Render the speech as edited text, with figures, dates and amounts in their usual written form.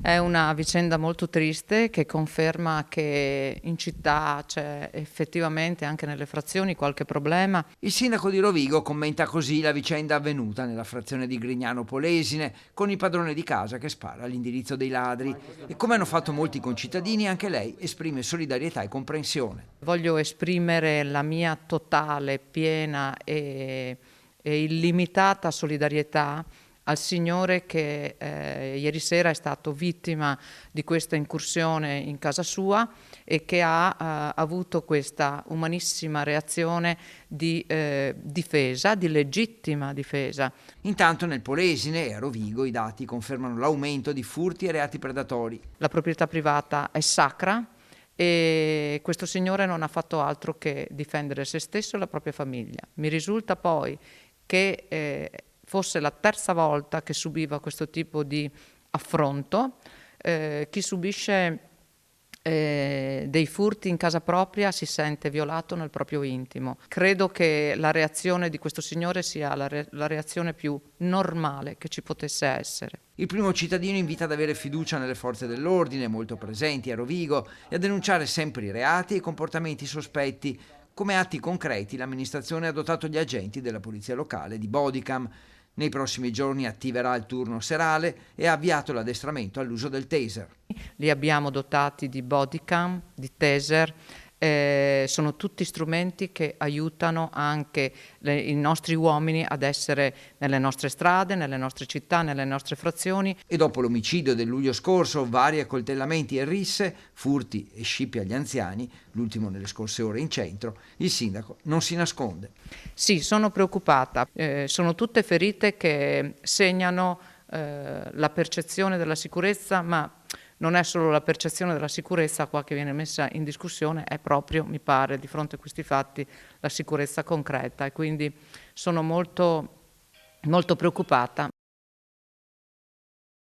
È una vicenda molto triste che conferma che in città c'è effettivamente anche nelle frazioni qualche problema. Il sindaco di Rovigo commenta così la vicenda avvenuta nella frazione di Grignano Polesine, con il padrone di casa che spara all'indirizzo dei ladri. E come hanno fatto molti concittadini, anche lei esprime solidarietà e comprensione. Voglio esprimere la mia totale, piena e illimitata solidarietà al signore che ieri sera è stato vittima di questa incursione in casa sua e che ha avuto questa umanissima reazione di difesa, di legittima difesa. Intanto nel Polesine e a Rovigo i dati confermano l'aumento di furti e reati predatori. La proprietà privata è sacra e questo signore non ha fatto altro che difendere se stesso e la propria famiglia. Mi risulta poi che fosse la terza volta che subiva questo tipo di affronto. Chi subisce dei furti in casa propria si sente violato nel proprio intimo. Credo che la reazione di questo signore sia la reazione più normale che ci potesse essere. Il primo cittadino invita ad avere fiducia nelle forze dell'ordine, molto presenti a Rovigo, e a denunciare sempre i reati e i comportamenti sospetti. Come atti concreti l'amministrazione ha dotato gli agenti della polizia locale di bodycam. Nei prossimi giorni attiverà il turno serale e ha avviato l'addestramento all'uso del taser. Li abbiamo dotati di bodycam, di taser, sono tutti strumenti che aiutano anche i nostri uomini ad essere nelle nostre strade, nelle nostre città, nelle nostre frazioni. E dopo l'omicidio del luglio scorso, vari accoltellamenti e risse, furti e scippi agli anziani, l'ultimo nelle scorse ore in centro, il sindaco non si nasconde. Sì, sono preoccupata. Sono tutte ferite che segnano la percezione della sicurezza, ma non è solo la percezione della sicurezza qua che viene messa in discussione, è proprio, mi pare, di fronte a questi fatti, la sicurezza concreta e quindi sono molto preoccupata.